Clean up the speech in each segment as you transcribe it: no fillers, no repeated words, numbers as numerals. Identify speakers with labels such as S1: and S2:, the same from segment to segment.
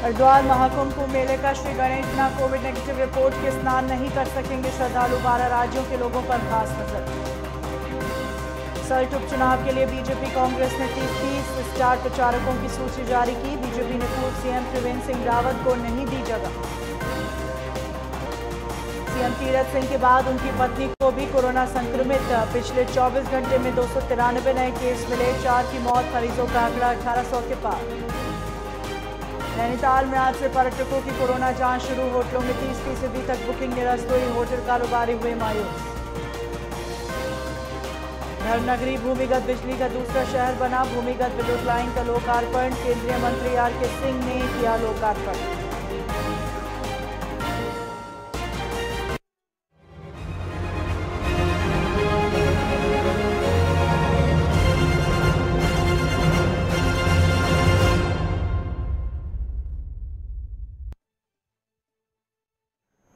S1: हरिद्वार महाकुंभ कुंभ मेले का Shri Ganeshnath Covid negative report के स्नान नहीं कर सकेंगे श्रद्धालु। 12 राज्यों के लोगों पर खास नजर। सल्ट उपचुनाव के लिए बीजेपी कांग्रेस ने 30 स्टार प्रचारकों की सूची जारी की। बीजेपी ने पूर्व सीएम त्रिवेंद्र सिंह रावत को नहीं दी जगह। सीएम तीरथ सिंह के बाद उनकी पत्नी को भी कोरोना संक्रमित। पिछले 24 घंटे में 293 नए केस मिले। 4 की मौत, मरीजों का आंकड़ा 1800 के पार। नैनीताल में आज से पर्यटकों की कोरोना जांच शुरू। होटलों में 30% तक बुकिंग निरस्त हुई। होटल कारोबारी हुए मायूस। धर्मनगरी भूमिगत बिजली का दूसरा शहर बना। भूमिगत विद्युत लाइन का लोकार्पण। केंद्रीय मंत्री आर.के. सिंह ने किया लोकार्पण।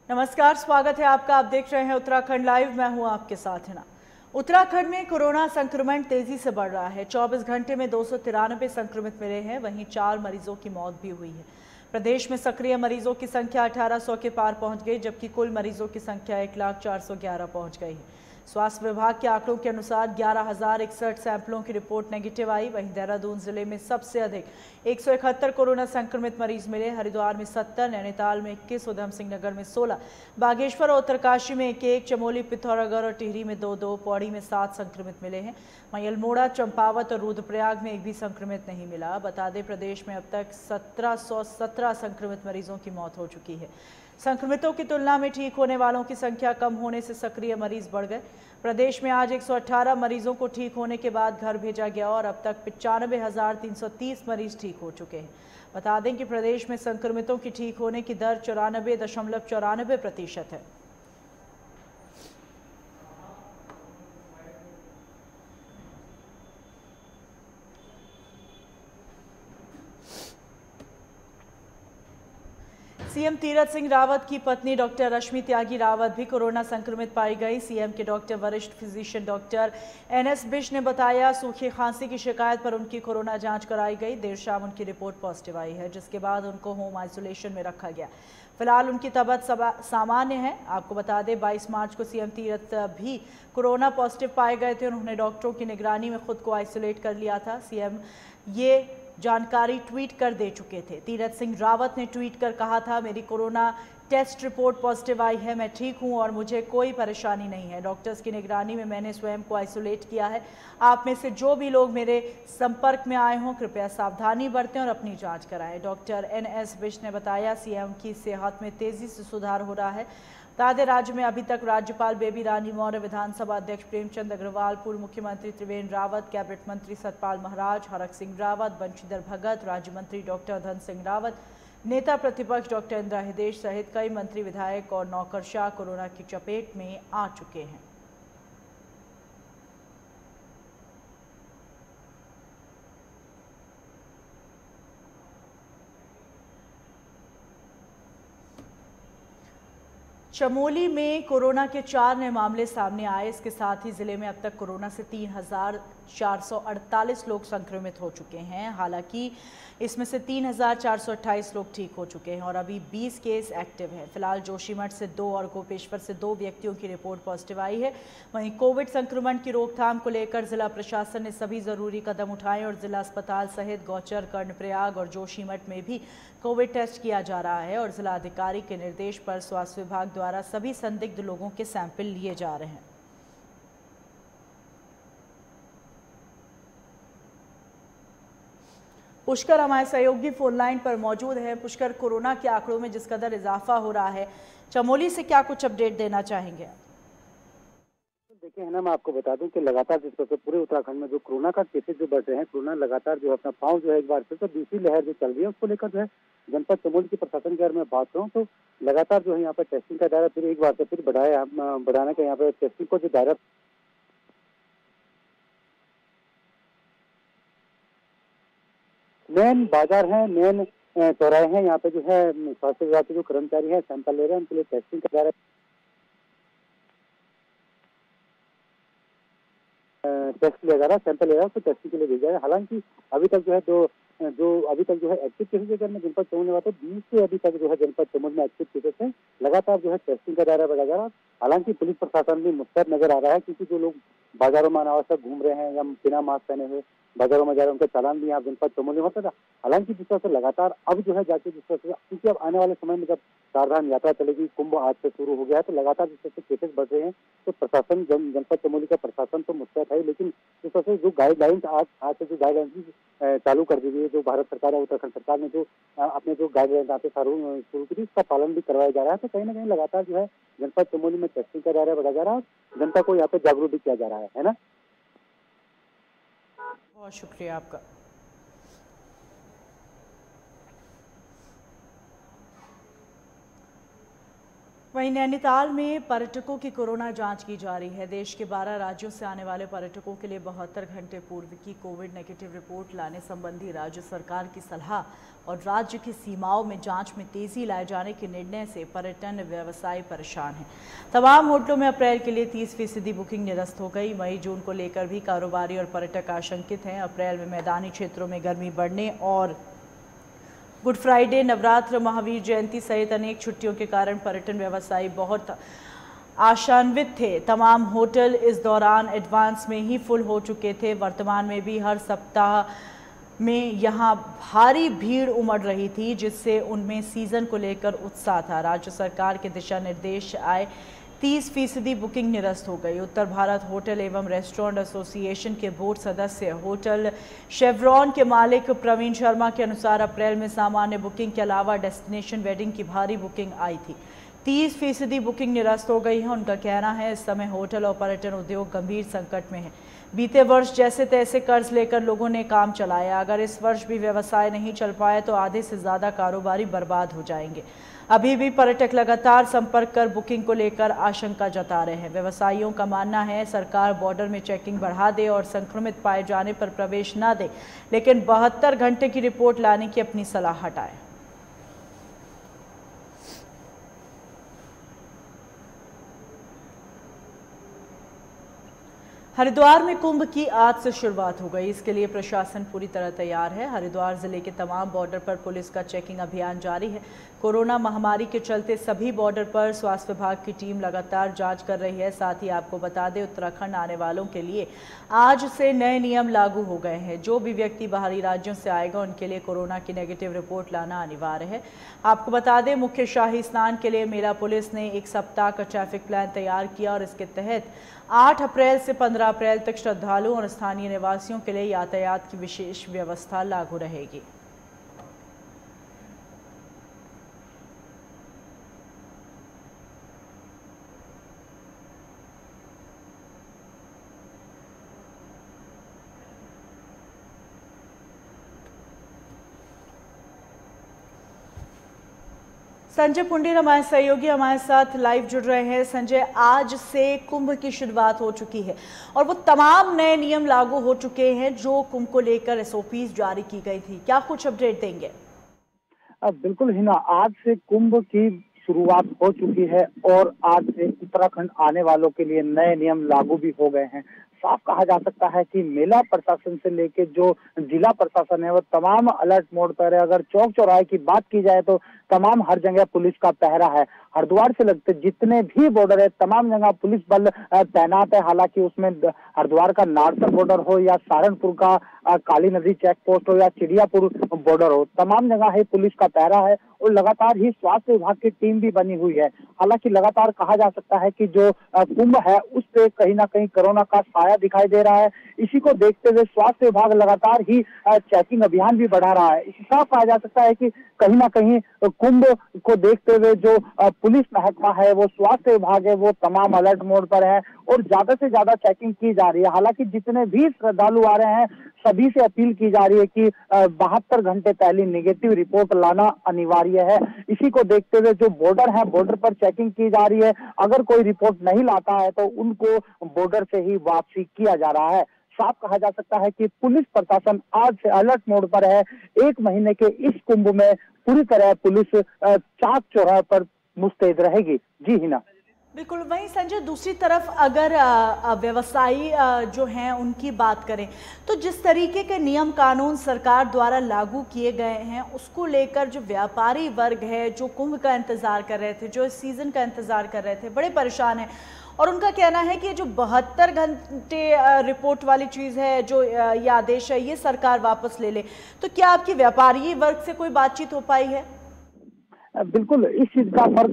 S1: नमस्कार, स्वागत है आपका। आप देख रहे हैं उत्तराखंड लाइव। मैं हूं आपके साथ हिना। उत्तराखंड में कोरोना संक्रमण तेजी से बढ़ रहा है। 24 घंटे में 293 संक्रमित मिले हैं। वहीं 4 मरीजों की मौत भी हुई है। प्रदेश में सक्रिय मरीजों की संख्या 1800 के पार पहुंच गई, जबकि कुल मरीजों की संख्या 1,04,11 पहुंच गई है। स्वास्थ्य विभाग के आंकड़ों के अनुसार 11,061 सैंपलों की रिपोर्ट नेगेटिव आई। वहीं देहरादून जिले में सबसे अधिक 171 कोरोना संक्रमित मरीज मिले। हरिद्वार में 70, नैनीताल में 21, उधम सिंह नगर में 16, बागेश्वर और उत्तरकाशी में 1-1, चमोली, पिथौरागढ़ और टिहरी में 2-2, पौड़ी में 7 संक्रमित मिले हैं। वहीं अल्मोड़ा, चंपावत और रुद्रप्रयाग में एक भी संक्रमित नहीं मिला। बता दें, प्रदेश में अब तक 1717 संक्रमित मरीजों की मौत हो चुकी है। संक्रमितों की तुलना में ठीक होने वालों की संख्या कम होने से सक्रिय मरीज बढ़ गए। प्रदेश में आज 118 मरीजों को ठीक होने के बाद घर भेजा गया और अब तक 95,330 मरीज ठीक हो चुके हैं। बता दें कि प्रदेश में संक्रमितों की ठीक होने की दर 94.94% है। सीएम तीरथ सिंह रावत की पत्नी डॉक्टर रश्मि त्यागी रावत भी कोरोना संक्रमित पाई गई। सीएम के डॉक्टर वरिष्ठ फिजिशियन डॉक्टर एनएस बिश ने बताया, सूखी खांसी की शिकायत पर उनकी कोरोना जांच कराई गई। देर शाम उनकी रिपोर्ट पॉजिटिव आई है, जिसके बाद उनको होम आइसोलेशन में रखा गया। फिलहाल उनकी तबीयत सामान्य है। आपको बता दें, 22 मार्च को सीएम तीरथ भी कोरोना पॉजिटिव पाए गए थे। उन्होंने डॉक्टरों की निगरानी में खुद को आइसोलेट कर लिया था। सीएम ये जानकारी ट्वीट कर दे चुके थे। तीरथ सिंह रावत ने ट्वीट कर कहा था, मेरी कोरोना टेस्ट रिपोर्ट पॉजिटिव आई है, मैं ठीक हूं और मुझे कोई परेशानी नहीं है। डॉक्टर्स की निगरानी में मैंने स्वयं को आइसोलेट किया है। आप में से जो भी लोग मेरे संपर्क में आए हों, कृपया सावधानी बरतें और अपनी जांच कराएं। डॉक्टर एनएस बिश ने बताया, सीएम की सेहत में तेजी से सुधार हो रहा है। बता राज्य में अभी तक राज्यपाल बेबी रानी मौर्य, विधानसभा अध्यक्ष प्रेमचंद अग्रवाल, पूर्व मुख्यमंत्री त्रिवेंद्र रावत, कैबिनेट मंत्री सतपाल महाराज, हरक सिंह रावत, बंशीधर भगत, राज्य मंत्री डॉक्टर धन सिंह रावत, नेता प्रतिपक्ष डॉक्टर इंदिरा हृदयेश सहित कई मंत्री, विधायक और नौकरशाह कोरोना की चपेट में आ चुके हैं। चमोली में कोरोना के 4 नए मामले सामने आए। इसके साथ ही जिले में अब तक कोरोना से 3,448 लोग संक्रमित हो चुके हैं। हालांकि इसमें से 3,428 लोग ठीक हो चुके हैं और अभी 20 केस एक्टिव हैं। फिलहाल जोशीमठ से 2 और गोपेश्वर से 2 व्यक्तियों की रिपोर्ट पॉजिटिव आई है। वहीं कोविड संक्रमण की रोकथाम को लेकर जिला प्रशासन ने सभी जरूरी कदम उठाए और जिला अस्पताल सहित गौचर, कर्णप्रयाग और जोशीमठ में भी कोविड टेस्ट किया जा रहा है और जिला अधिकारी के निर्देश पर स्वास्थ्य विभाग द्वारा सभी संदिग्ध लोगों के सैंपल लिए जा रहे हैं। पुष्कर हमारे सहयोगी फोन लाइन पर मौजूद है। पुष्कर, कोरोना के आंकड़ों में जिस कदर इजाफा हो रहा है, चमोली से क्या कुछ अपडेट देना चाहेंगे?
S2: देखिए है ना, मैं आपको बता दूं कि लगातार जिस तरह से पूरे उत्तराखंड में जो कोरोना का केसेज जो बढ़ रहे हैं, कोरोना लगातार जो अपना पांव जो है एक बार फिर से दूसरी लहर जो चल रही है, उसको लेकर जो है जनपद चमोली की प्रशासन की अगर मैं बात करूँ तो लगातार जो है यहाँ पर टेस्टिंग का दायरा फिर एक बार से फिर बढ़ाने का यहाँ पे टेस्टिंग को जो दायरा मेन बाजार है, मेन चौराहे हैं, यहाँ पे जो है स्वास्थ्य विभाग के जो कर्मचारी है सैंपल ले रहे हैं, उनके लिए टेस्टिंग का दायरा टेस्ट लिया जा रहा है, सैंपल लिया जा रहा है, उसको टेस्टिंग के लिए भेजा है। हालांकि अभी तक जो है 2 जो अभी तक जो है एक्टिव केसेज अगर मैं जनपद चमोली में बात 20 से अभी तक जो है जनपद चमोली में एक्टिव केसेज है। लगातार जो है टेस्टिंग का दायरा बढ़ा जा रहा है। हालांकि पुलिस प्रशासन भी मुस्तैद नजर आ रहा है, क्योंकि जो लोग बाजारों में अनावश्यक घूम रहे हैं या बिना मास्क पहने हुए बाजारों में जा रहे हैं, उनका चालान भी यहाँ जनपद चमोली होता था। हालांकि जिस तरह से लगातार अब जो है जाके जिस तरह से, क्योंकि अब आने वाले समय में जब चारधाम यात्रा चलेगी, कुंभ आज से शुरू हो गया है, तो लगातार जिस तरह से केसेस बढ़ रहे हैं, तो प्रशासन जनपद चमोली का प्रशासन तो मुस्तैद है, लेकिन जिस तरह से जो गाइडलाइंस आज से जो गाइडलाइंस चालू कर दी गई है, जो भारत सरकार है, उत्तराखंड सरकार ने जो अपने जो गाइडलाइंस आते शुरू की थी, उसका पालन भी करवाया जा रहा है। तो कहीं ना कहीं लगातार जो है जनपद चमोली में टेस्टिंग का दायरा बढ़ा जा रहा है, जनता को यहाँ पे जागरूक भी किया जा रहा है ना।
S1: बहुत शुक्रिया आपका। वहीं नैनीताल में पर्यटकों की कोरोना जांच की जा रही है। देश के 12 राज्यों से आने वाले पर्यटकों के लिए 72 घंटे पूर्व की कोविड नेगेटिव रिपोर्ट लाने संबंधी राज्य सरकार की सलाह और राज्य की सीमाओं में जांच में तेजी लाए जाने के निर्णय से पर्यटन व्यवसायी परेशान हैं। तमाम होटलों में अप्रैल के लिए 30% बुकिंग निरस्त हो गई। मई जून को लेकर भी कारोबारी और पर्यटक आशंकित हैं। अप्रैल में मैदानी क्षेत्रों में गर्मी बढ़ने और गुड फ्राइडे, नवरात्र, महावीर जयंती सहित अनेक छुट्टियों के कारण पर्यटन व्यवसायी बहुत आशान्वित थे। तमाम होटल इस दौरान एडवांस में ही फुल हो चुके थे। वर्तमान में भी हर सप्ताह में यहां भारी भीड़ उमड़ रही थी, जिससे उनमें सीजन को लेकर उत्साह था। राज्य सरकार के दिशा निर्देश आए, 30% बुकिंग निरस्त हो गई। उत्तर भारत होटल एवं रेस्टोरेंट एसोसिएशन के बोर्ड सदस्य होटल शेवरॉन के मालिक प्रवीण शर्मा के अनुसार अप्रैल में सामान्य बुकिंग के अलावा डेस्टिनेशन वेडिंग की भारी बुकिंग आई थी। 30% बुकिंग निरस्त हो गई है। उनका कहना है इस समय होटल और पर्यटन उद्योग गंभीर संकट में है। बीते वर्ष जैसे तैसे कर्ज लेकर लोगों ने काम चलाया। अगर इस वर्ष भी व्यवसाय नहीं चल पाए तो आधे से ज़्यादा कारोबारी बर्बाद हो जाएंगे। अभी भी पर्यटक लगातार संपर्क कर बुकिंग को लेकर आशंका जता रहे हैं। व्यवसायियों का मानना है सरकार बॉर्डर में चेकिंग बढ़ा दे और संक्रमित पाए जाने पर प्रवेश न दे, लेकिन 72 घंटे की रिपोर्ट लाने की अपनी सलाह हटाए। हरिद्वार में कुंभ की आज से शुरुआत हो गई। इसके लिए प्रशासन पूरी तरह तैयार है। हरिद्वार जिले के तमाम बॉर्डर पर पुलिस का चेकिंग अभियान जारी है। कोरोना महामारी के चलते सभी बॉर्डर पर स्वास्थ्य विभाग की टीम लगातार जांच कर रही है। साथ ही आपको बता दें, उत्तराखंड आने वालों के लिए आज से नए नियम लागू हो गए हैं। जो भी व्यक्ति बाहरी राज्यों से आएगा उनके लिए कोरोना की नेगेटिव रिपोर्ट लाना अनिवार्य है। आपको बता दें, मुख्य शाही स्नान के लिए मेला पुलिस ने 1 सप्ताह का ट्रैफिक प्लान तैयार किया और इसके तहत 8 अप्रैल से 15 अप्रैल तक श्रद्धालुओं और स्थानीय निवासियों के लिए यातायात की विशेष व्यवस्था लागू रहेगी। संजय पुंडीर हमारे सहयोगी हमारे साथ लाइव जुड़ रहे हैं। संजय, आज से कुंभ की शुरुआत हो चुकी है और वो तमाम नए नियम लागू हो चुके हैं जो कुंभ को लेकर एसओपीज जारी की गई थी। क्या कुछ अपडेट देंगे?
S3: बिल्कुल हिना, आज से कुंभ की शुरुआत हो चुकी है और आज से उत्तराखंड आने वालों के लिए नए नियम लागू भी हो गए हैं। साफ कहा जा सकता है कि मेला प्रशासन से लेके जो जिला प्रशासन है वो तमाम अलर्ट मोड पर है। अगर चौक चौराहे की बात की जाए तो तमाम हर जगह पुलिस का पहरा है। हरिद्वार से लगते जितने भी बॉर्डर है तमाम जगह पुलिस बल तैनात है। हालांकि उसमें हरिद्वार का नारसर बॉर्डर हो या सहारनपुर का काली नदी चेक पोस्ट हो या चिड़ियापुर बॉर्डर हो, तमाम जगह है पुलिस का पहरा है और लगातार ही स्वास्थ्य विभाग की टीम भी बनी हुई है। हालांकि लगातार कहा जा सकता है कि जो कुंभ है उस पे कहीं ना कहीं कोरोना का साया दिखाई दे रहा है। इसी को देखते हुए स्वास्थ्य विभाग लगातार ही चेकिंग अभियान भी बढ़ा रहा है। इसी साफ कहा जा सकता है कि कहीं ना कहीं कुंभ को देखते हुए जो पुलिस महकमा है, वो स्वास्थ्य विभाग है, वो तमाम अलर्ट मोड पर है और ज्यादा से ज्यादा चेकिंग की जा रही है। हालांकि जितने भी श्रद्धालु आ रहे हैं सभी से अपील की जा रही है कि 72 घंटे पहले नेगेटिव रिपोर्ट लाना अनिवार्य है। इसी को देखते हुए जो बॉर्डर है, बॉर्डर पर चेकिंग की जा रही है। अगर कोई रिपोर्ट नहीं लाता है तो उनको बॉर्डर से ही वापसी किया जा रहा है। साफ कहा जा सकता है कि पुलिस प्रशासन आज से अलर्ट मोड पर है। 1 महीने के इस कुंभ में पूरी तरह पुलिस चाक चौराहे पर मुस्तैद रहेगी। जी हिना।
S1: बिल्कुल। वहीं संजय, दूसरी तरफ अगर व्यवसायी जो हैं उनकी बात करें तो जिस तरीके के नियम कानून सरकार द्वारा लागू किए गए हैं उसको लेकर जो व्यापारी वर्ग है, जो कुंभ का इंतजार कर रहे थे, जो इस सीजन का इंतजार कर रहे थे, बड़े परेशान हैं। और उनका कहना है कि जो 72 घंटे रिपोर्ट वाली चीज़ है, जो ये आदेश है, ये सरकार वापस ले ले। तो क्या आपकी व्यापारी वर्ग से कोई बातचीत हो पाई है?
S3: बिल्कुल, इस चीज का फर्क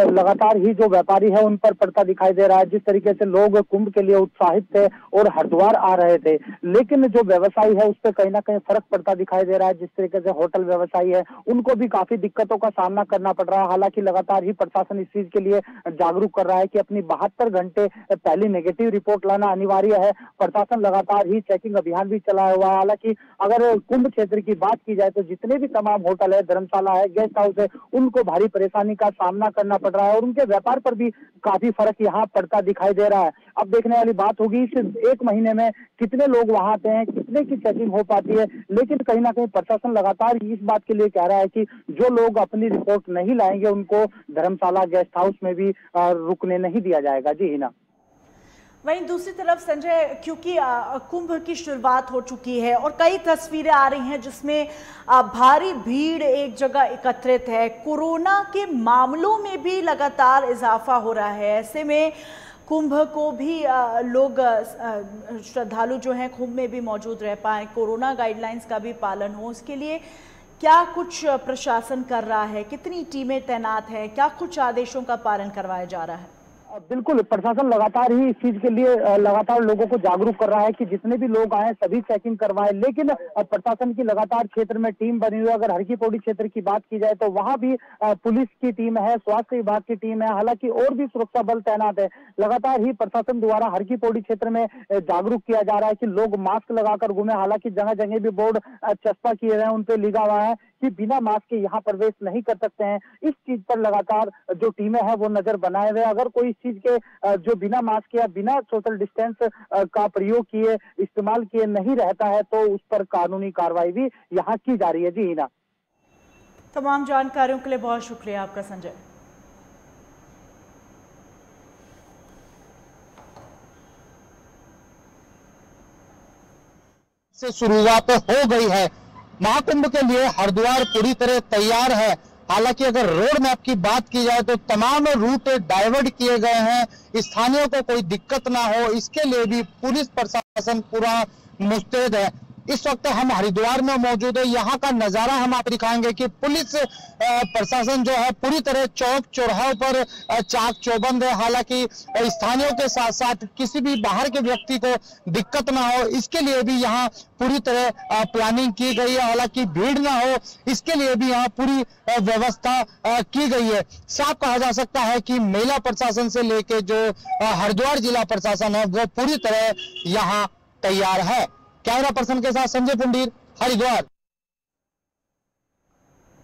S3: लगातार ही जो व्यापारी है उन पर पड़ता दिखाई दे रहा है। जिस तरीके से लोग कुंभ के लिए उत्साहित थे और हरिद्वार आ रहे थे, लेकिन जो व्यवसायी है उस पर कहीं ना कहीं फर्क पड़ता दिखाई दे रहा है। जिस तरीके से होटल व्यवसायी है उनको भी काफी दिक्कतों का सामना करना पड़ रहा है। हालांकि लगातार ही प्रशासन इस चीज के लिए जागरूक कर रहा है कि अपनी 72 घंटे पहली नेगेटिव रिपोर्ट लाना अनिवार्य है। प्रशासन लगातार ही चेकिंग अभियान भी चलाया हुआ है। हालांकि अगर कुंभ क्षेत्र की बात की जाए तो जितने भी तमाम होटल है, धर्मशाला है, गेस्ट हाउस है, उनको भारी परेशानी का सामना करना पड़ रहा है और उनके व्यापार पर भी काफी फर्क यहाँ पड़ता दिखाई दे रहा है। अब देखने वाली बात होगी इस एक महीने में कितने लोग वहां आते हैं, कितने की चेकिंग हो पाती है। लेकिन कहीं ना कहीं प्रशासन लगातार इस बात के लिए कह रहा है कि जो लोग अपनी रिपोर्ट नहीं लाएंगे उनको धर्मशाला, गेस्ट हाउस में भी रुकने नहीं दिया जाएगा। जी हिना।
S1: वहीं दूसरी तरफ संजय, क्योंकि कुंभ की शुरुआत हो चुकी है और कई तस्वीरें आ रही हैं जिसमें भारी भीड़ एक जगह एकत्रित है, कोरोना के मामलों में भी लगातार इजाफा हो रहा है। ऐसे में कुंभ को भी लोग श्रद्धालु जो हैं कुंभ में भी मौजूद रह पाएँ, कोरोना गाइडलाइंस का भी पालन हो, उसके लिए क्या कुछ प्रशासन कर रहा है? कितनी टीमें तैनात हैं? क्या कुछ आदेशों का पालन करवाया जा रहा है?
S3: बिल्कुल, प्रशासन लगातार ही इस चीज के लिए लगातार लोगों को जागरूक कर रहा है कि जितने भी लोग आए सभी चेकिंग करवाए। लेकिन प्रशासन की लगातार क्षेत्र में टीम बनी हुई है। अगर हरकी पौड़ी क्षेत्र की बात की जाए तो वहां भी पुलिस की टीम है, स्वास्थ्य विभाग की टीम है, हालांकि और भी सुरक्षा बल तैनात है। लगातार ही प्रशासन द्वारा हरकी पौड़ी क्षेत्र में जागरूक किया जा रहा है कि लोग मास्क लगाकर घूमे। हालांकि जगह जगह भी बोर्ड चस्पा किए गए हैं, उन पे लिखा हुआ है कि बिना मास्क के यहाँ प्रवेश नहीं कर सकते हैं। इस चीज पर लगातार जो टीमें हैं वो नजर बनाए हुए। अगर कोई इस चीज के जो बिना मास्क या बिना सोशल डिस्टेंस का प्रयोग किए, इस्तेमाल किए नहीं रहता है तो उस पर कानूनी कार्रवाई भी यहाँ की जा रही है। जी हिना।
S1: तमाम जानकारियों के लिए बहुत शुक्रिया आपका संजय।
S4: से शुरुआत हो गई है। महाकुंभ के लिए हरिद्वार पूरी तरह तैयार है। हालांकि अगर रोड मैप की बात की जाए तो तमाम रूट डाइवर्ट किए गए हैं, स्थानीयों को कोई दिक्कत ना हो इसके लिए भी पुलिस प्रशासन पूरा मुस्तैद है। इस वक्त हम हरिद्वार में मौजूद है। यहाँ का नजारा हम आपको दिखाएंगे कि पुलिस प्रशासन जो है पूरी तरह चौक चौराहों पर चाक चौबंद है। हालांकि स्थानीयों के साथ साथ किसी भी बाहर के व्यक्ति को दिक्कत ना हो इसके लिए भी यहाँ पूरी तरह प्लानिंग की गई है। हालांकि भीड़ ना हो इसके लिए भी यहाँ पूरी व्यवस्था की गई है। साफ कहा जा सकता है कि मेला प्रशासन से लेके जो हरिद्वार जिला प्रशासन है वो पूरी तरह यहाँ तैयार है। कैमरा पर्सन के साथ संजय पुंडीर, हरिद्वार।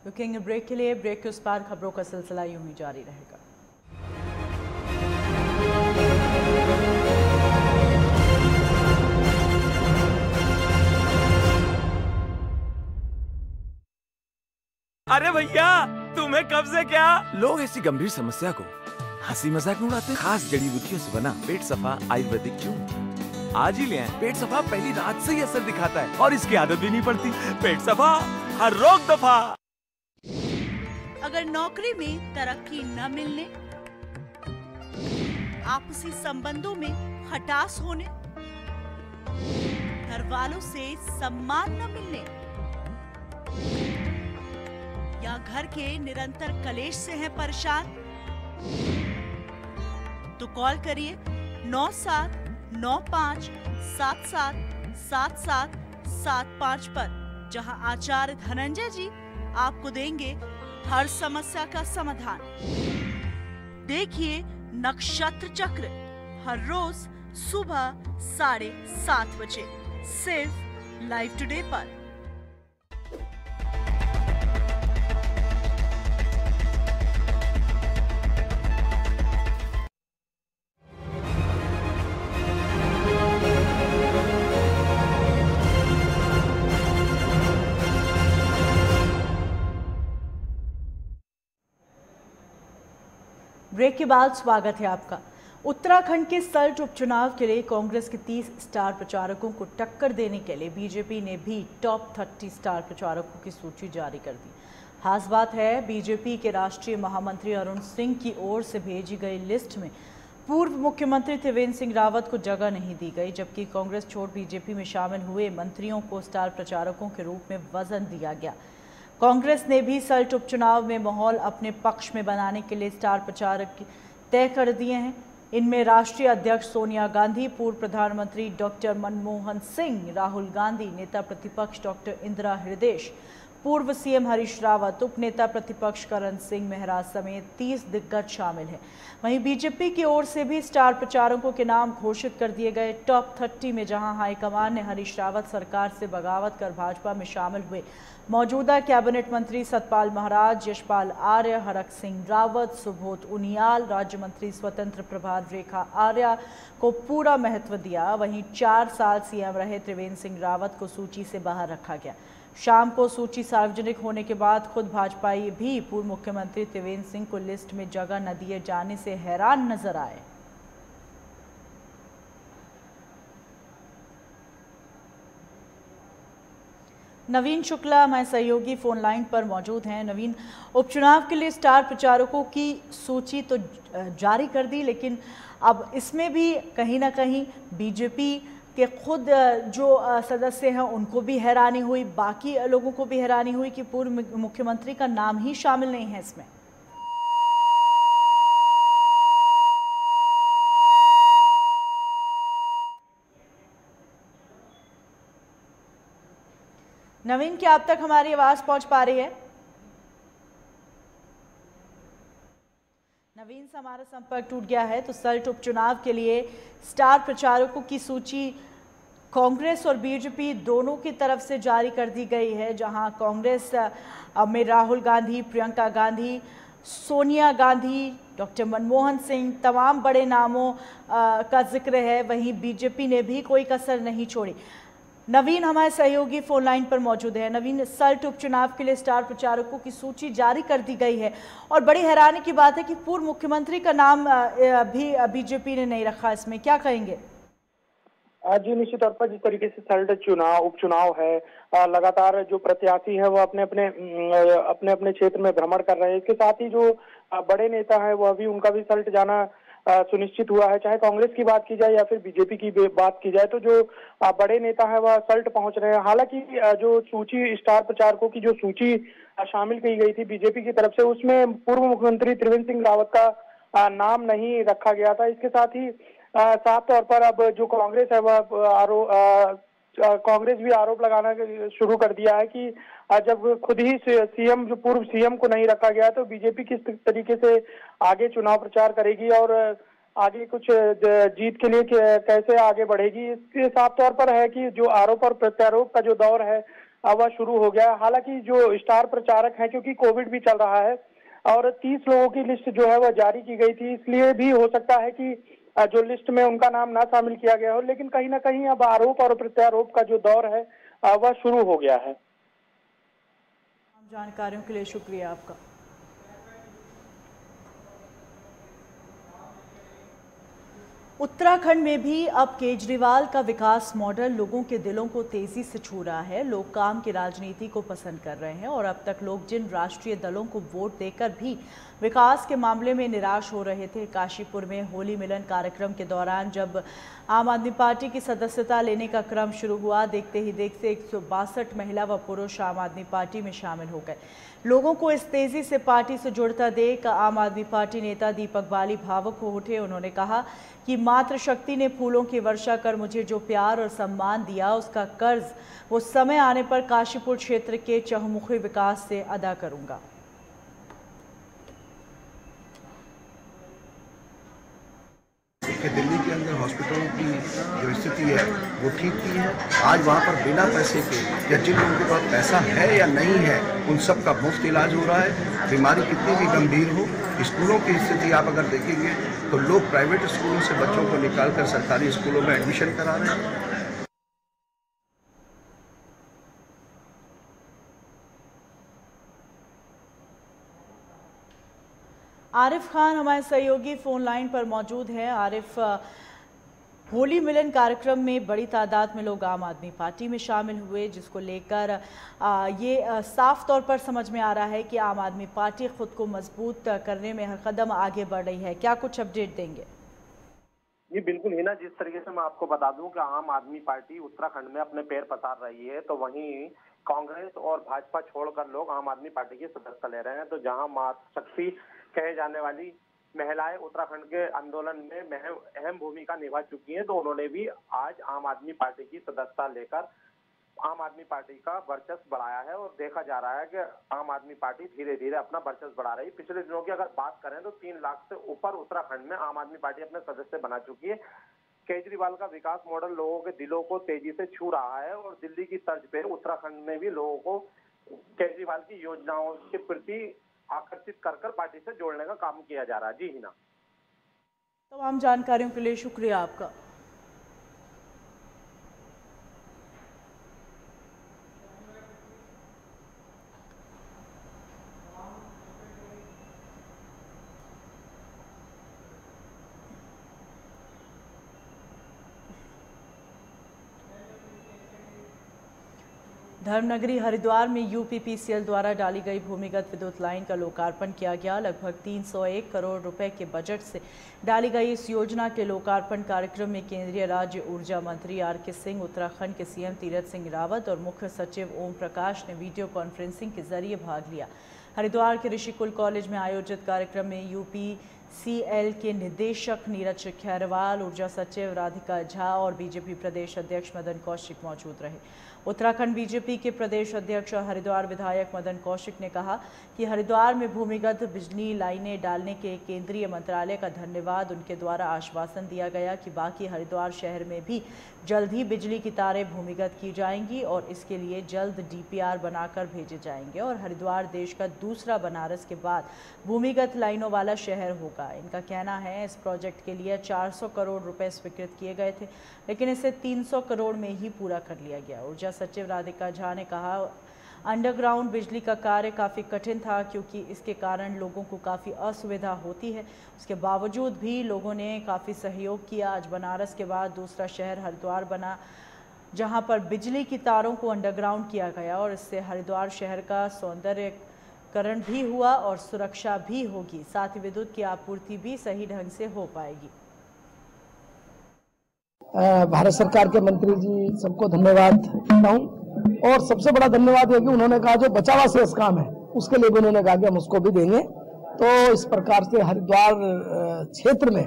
S1: रुकेंगे ब्रेक के लिए। ब्रेक के उस पार खबरों का सिलसिला यूं ही जारी रहेगा।
S5: अरे भैया, तुम्हें कब से क्या? लोग ऐसी गंभीर समस्या को हंसी मजाक में उड़ाते। खास जड़ी बूटियों से बना पेट सफा आयुर्वेदिक चूर्ण आज ही ले आए। पेट सफा पहली रात से ही असर दिखाता है और इसकी आदत भी नहीं पड़ती। पेट सफा, हर रोग दफा।
S1: अगर नौकरी में तरक्की न मिलने, आपसी संबंधों में खटास होने, घर वालों से सम्मान न मिलने या घर के निरंतर कलेश से हैं परेशान, तो कॉल करिए 9795777775 पर, जहां आचार्य धनंजय जी आपको देंगे हर समस्या का समाधान। देखिए नक्षत्र चक्र हर रोज सुबह 7:30 बजे सिर्फ लाइव टुडे पर। ब्रेक के बाद स्वागत है आपका। उत्तराखंड के सल्ट उपचुनाव के लिए कांग्रेस के 30 स्टार प्रचारकों को टक्कर देने के लिए बीजेपी ने भी टॉप 30 स्टार प्रचारकों की सूची जारी कर दी। खास बात है, बीजेपी के राष्ट्रीय महामंत्री अरुण सिंह की ओर से भेजी गई लिस्ट में पूर्व मुख्यमंत्री त्रिवेंद्र सिंह रावत को जगह नहीं दी गई, जबकि कांग्रेस छोड़ बीजेपी में शामिल हुए मंत्रियों को स्टार प्रचारकों के रूप में वजन दिया गया। कांग्रेस ने भी सल्ट उपचुनाव में माहौल अपने पक्ष में बनाने के लिए स्टार प्रचारक तय कर दिए हैं। इनमें राष्ट्रीय अध्यक्ष सोनिया गांधी, पूर्व प्रधानमंत्री डॉक्टर मनमोहन सिंह, राहुल गांधी, नेता प्रतिपक्ष डॉक्टर इंदिरा हृदयेश, पूर्व सीएम हरीश रावत, उप नेता प्रतिपक्ष करण सिंह मेहरा समेत 30 दिग्गज शामिल हैं। वहीं बीजेपी की ओर से भी स्टार प्रचारकों के नाम घोषित कर दिए गए। टॉप 30 में जहां हाईकमान ने हरीश रावत सरकार से बगावत कर भाजपा में शामिल हुए मौजूदा कैबिनेट मंत्री सतपाल महाराज, यशपाल आर्य, हरक सिंह रावत, सुबोध उनियाल, राज्य मंत्री स्वतंत्र प्रभार रेखा आर्या को पूरा महत्व दिया, वहीं 4 साल सीएम रहे त्रिवेंद्र सिंह रावत को सूची से बाहर रखा गया। शाम को सूची सार्वजनिक होने के बाद खुद भाजपाई भी पूर्व मुख्यमंत्री त्रिवेंद्र सिंह को लिस्ट में जगह न दिए जाने से हैरान नजर आए। नवीन शुक्ला हमारे सहयोगी फोन लाइन पर मौजूद हैं। नवीन, उपचुनाव के लिए स्टार प्रचारकों की सूची तो जारी कर दी, लेकिन अब इसमें भी कहीं ना कहीं बीजेपी के खुद जो सदस्य हैं उनको भी हैरानी हुई, बाकी लोगों को भी हैरानी हुई कि पूर्व मुख्यमंत्री का नाम ही शामिल नहीं है इसमें। नवीन, क्या अब तक हमारी आवाज पहुंच पा रही है? नवीन से हमारा संपर्क टूट गया है। तो सल्ट उपचुनाव के लिए स्टार प्रचारकों की सूची कांग्रेस और बीजेपी दोनों की तरफ से जारी कर दी गई है, जहां कांग्रेस में राहुल गांधी, प्रियंका गांधी, सोनिया गांधी, डॉक्टर मनमोहन सिंह, तमाम बड़े नामों का जिक्र है। वहीं बीजेपी ने भी कोई कसर नहीं छोड़ी। नवीन हमारे सहयोगी फोन लाइन पर मौजूद है। नवीन, सल्ट उपचुनाव के लिए स्टार प्रचारकों की सूची जारी कर दी गई है और बड़ी हैरानी की बात है कि पूर्व मुख्यमंत्री का नाम भी बीजेपी ने नहीं रखा, इसमें क्या कहेंगे?
S6: जी, निश्चित तौर पर जिस तरीके से सल्ट उपचुनाव है, लगातार जो प्रत्याशी है वो अपने अपने क्षेत्र में भ्रमण कर रहे हैं। इसके साथ ही जो बड़े नेता है वो अभी उनका भी सल्ट जाना सुनिश्चित हुआ है। चाहे कांग्रेस की बात की जाए या फिर बीजेपी की बात की जाए, तो जो बड़े नेता है वह सल्ट पहुंच रहे हैं। हालांकि जो सूची स्टार प्रचारकों की जो सूची शामिल की गई थी बीजेपी की तरफ से, उसमें पूर्व मुख्यमंत्री त्रिवेंद्र सिंह रावत का नाम नहीं रखा गया था। इसके साथ ही साफ तौर पर अब जो कांग्रेस है वह कांग्रेस भी आरोप लगाना शुरू कर दिया है कि जब खुद ही सीएम, जो पूर्व सीएम को नहीं रखा गया, तो बीजेपी किस तरीके से आगे चुनाव प्रचार करेगी और आगे कुछ जीत के लिए कैसे आगे बढ़ेगी। इसके साफ तौर पर है कि जो आरोप और प्रत्यारोप का जो दौर है वह शुरू हो गया। हालांकि जो स्टार प्रचारक है, क्योंकि कोविड भी चल रहा है और 30 लोगों की लिस्ट जो है वह जारी की गई थी, इसलिए भी हो सकता है कि जो लिस्ट में उनका नाम ना शामिल किया गया हो, लेकिन कहीं ना कहीं अब आरोप और प्रत्यारोप का जो दौर है वह शुरू हो गया है।
S1: जानकारियों के लिए शुक्रिया आपका। उत्तराखंड में भी अब केजरीवाल का विकास मॉडल लोगों के दिलों को तेजी से छू रहा है। लोग काम की राजनीति को पसंद कर रहे हैं और अब तक लोग जिन राष्ट्रीय दलों को वोट देकर भी विकास के मामले में निराश हो रहे थे। काशीपुर में होली मिलन कार्यक्रम के दौरान जब आम आदमी पार्टी की सदस्यता लेने का क्रम शुरू हुआ, देखते ही देखते 162 महिला व पुरुष आम आदमी पार्टी में शामिल हो गए। लोगों को इस तेजी से पार्टी से जुड़ता देख आम आदमी पार्टी नेता दीपक बाली भावुक हो उठे। उन्होंने कहा कि मातृशक्ति ने फूलों की वर्षा कर मुझे जो प्यार और सम्मान दिया, उसका कर्ज वो समय आने पर काशीपुर क्षेत्र के चहुमुखी विकास से अदा करूंगा।
S7: दिल्ली के अंदर हॉस्पिटलों की जो स्थिति है वो ठीक की है। आज वहाँ पर बिना पैसे के या जिन लोगों के पास पैसा है या नहीं है उन सब का मुफ्त इलाज हो रहा है। बीमारी कितनी भी गंभीर हो, स्कूलों की स्थिति आप अगर देखेंगे तो लोग प्राइवेट स्कूलों से बच्चों को निकालकर सरकारी स्कूलों में एडमिशन करा रहे हैं।
S1: आरिफ खान हमारे सहयोगी फोन लाइन पर मौजूद है। आरिफ, होली मिलन कार्यक्रम में बड़ी तादाद में लोग आम आदमी पार्टी में शामिल हुए, जिसको लेकर ये साफ तौर पर समझ में आ रहा है कि आम आदमी पार्टी खुद को मजबूत करने में हर कदम आगे बढ़ रही है। क्या कुछ अपडेट देंगे?
S8: जी बिल्कुल हिना, जिस तरीके से मैं आपको बता दूं कि आम आदमी पार्टी उत्तराखंड में अपने पैर पसार रही है, तो वहीं कांग्रेस और भाजपा छोड़कर लोग आम आदमी पार्टी की सदस्यता ले रहे हैं। तो जहां मातृशक्ति कहे जाने वाली महिलाएं उत्तराखंड के आंदोलन में अहम भूमिका निभा चुकी हैं, तो उन्होंने भी आज आम आदमी पार्टी की सदस्यता लेकर आम आदमी पार्टी का वर्चस्व बढ़ाया है। और देखा जा रहा है कि आम आदमी पार्टी धीरे धीरे अपना वर्चस्व बढ़ा रही है। पिछले दिनों की अगर बात करें तो 3 लाख से ऊपर उत्तराखंड में आम आदमी पार्टी अपने सदस्य बना चुकी है। केजरीवाल का विकास मॉडल लोगों के दिलों को तेजी से छू रहा है और दिल्ली की तर्ज पे उत्तराखंड में भी लोगों को केजरीवाल की योजनाओं के प्रति आकर्षित कर पार्टी से जोड़ने का काम किया जा रहा है। जी हिना,
S1: तमाम जानकारियों के लिए शुक्रिया आपका। धर्मनगरी हरिद्वार में यूपीपीसीएल द्वारा डाली गई भूमिगत विद्युत लाइन का लोकार्पण किया गया। लगभग 301 करोड़ रुपए के बजट से डाली गई इस योजना के लोकार्पण कार्यक्रम में केंद्रीय राज्य ऊर्जा मंत्री आर.के. सिंह, उत्तराखंड के सीएम तीरथ सिंह रावत और मुख्य सचिव ओम प्रकाश ने वीडियो कॉन्फ्रेंसिंग के जरिए भाग लिया। हरिद्वार के ऋषिकुल कॉलेज में आयोजित कार्यक्रम में यूपीसीएल के निदेशक नीरज खैरवाल, ऊर्जा सचिव राधिका झा और बीजेपी प्रदेश अध्यक्ष मदन कौशिक मौजूद रहे। उत्तराखंड बीजेपी के प्रदेश अध्यक्ष हरिद्वार विधायक मदन कौशिक ने कहा कि हरिद्वार में भूमिगत बिजली लाइनें डालने के केंद्रीय मंत्रालय का धन्यवाद। उनके द्वारा आश्वासन दिया गया कि बाकी हरिद्वार शहर में भी जल्द ही बिजली की तारें भूमिगत की जाएंगी और इसके लिए जल्द डीपीआर बनाकर भेजे जाएंगे और हरिद्वार देश का दूसरा बनारस के बाद भूमिगत लाइनों वाला शहर होगा। इनका कहना है इस प्रोजेक्ट के लिए 400 करोड़ रुपए स्वीकृत किए गए थे, लेकिन इसे 300 करोड़ में ही पूरा कर लिया गया। ऊर्जा सचिव राधिका झा ने कहा अंडरग्राउंड बिजली का कार्य काफ़ी कठिन था क्योंकि इसके कारण लोगों को काफ़ी असुविधा होती है। उसके बावजूद भी लोगों ने काफ़ी सहयोग किया। आज बनारस के बाद दूसरा शहर हरिद्वार बना जहां पर बिजली की तारों को अंडरग्राउंड किया गया और इससे हरिद्वार शहर का सौंदर्यकरण भी हुआ और सुरक्षा भी होगी, साथ ही विद्युत की आपूर्ति भी सही ढंग से हो पाएगी।
S9: भारत सरकार के मंत्री जी सबको धन्यवाद देता हूँ और सबसे बड़ा धन्यवाद है कि उन्होंने कहा जो बचावा शेष काम है उसके लिए भी उन्होंने कहा कि हम उसको भी देंगे। तो इस प्रकार से हरिद्वार क्षेत्र में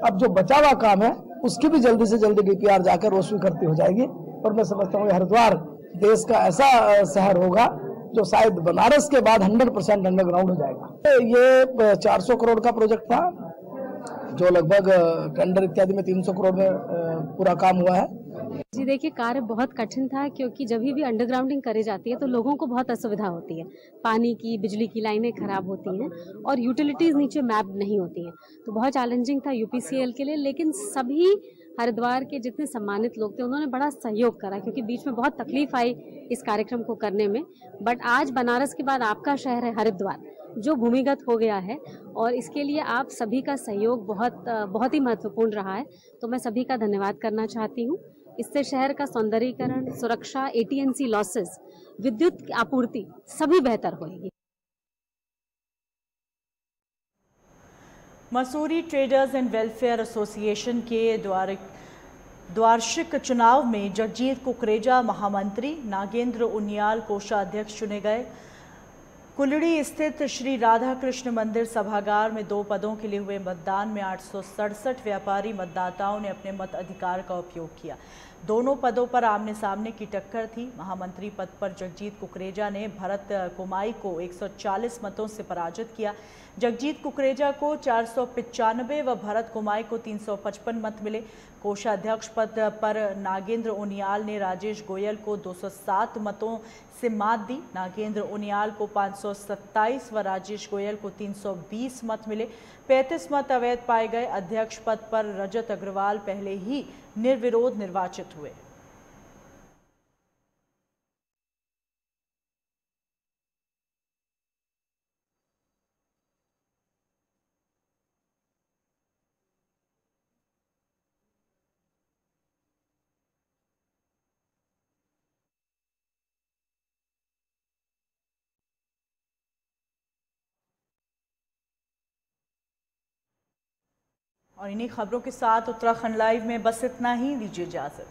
S9: अब जो बचावा काम है उसकी भी जल्दी से जल्दी डीपीआर जाकर वो स्वीकृति हो जाएगी और मैं समझता हूँ हरिद्वार देश का ऐसा शहर होगा जो शायद बनारस के बाद 100% अंडरग्राउंड हो जाएगा। ये 400 करोड़ का प्रोजेक्ट था जो लगभग टेंडर इत्यादि में 300 करोड़ में पूरा काम हुआ है।
S10: जी देखिए, कार्य बहुत कठिन था क्योंकि जब भी अंडरग्राउंडिंग करी जाती है तो लोगों को बहुत असुविधा होती है। पानी की, बिजली की लाइनें खराब होती हैं और यूटिलिटीज नीचे मैप नहीं होती हैं, तो बहुत चैलेंजिंग था यूपीसीएल के लिए। लेकिन सभी हरिद्वार के जितने सम्मानित लोग थे उन्होंने बड़ा सहयोग करा क्योंकि बीच में बहुत तकलीफ आई इस कार्यक्रम को करने में। बट आज बनारस के बाद आपका शहर है हरिद्वार जो भूमिगत हो गया है और इसके लिए आप सभी का सहयोग बहुत ही महत्वपूर्ण रहा है, तो मैं सभी का धन्यवाद करना चाहती हूँ। इससे शहर का सौंदर्यीकरण, सुरक्षा, एटीएनसी लॉसेस, विद्युत आपूर्ति सभी बेहतर होगी।
S1: Mussoorie traders and welfare association के द्वार्षिक चुनाव में जगजीत कुकरेजा महामंत्री, नागेंद्र उनियाल कोषाध्यक्ष चुने गए। कुलड़ी स्थित श्री राधा कृष्ण मंदिर सभागार में 2 पदों के लिए हुए मतदान में 867 व्यापारी मतदाताओं ने अपने मत अधिकार का उपयोग किया। दोनों पदों पर आमने सामने की टक्कर थी। महामंत्री पद पर जगजीत कुकरेजा ने भरत कुमाई को 140 मतों से पराजित किया। जगजीत कुकरेजा को 495 व भरत कुमाई को 355 मत मिले। कोषाध्यक्ष पद पर नागेंद्र उनियाल ने राजेश गोयल को 207 मतों से मात दी। नागेंद्र उनियाल को 527 व राजेश गोयल को 320 मत मिले। 35 मत अवैध पाए गए। अध्यक्ष पद पर रजत अग्रवाल पहले ही निर्विरोध निर्वाचित हुए। और इन्हीं खबरों के साथ उत्तराखंड लाइव में बस इतना ही। दीजिए इजाजत।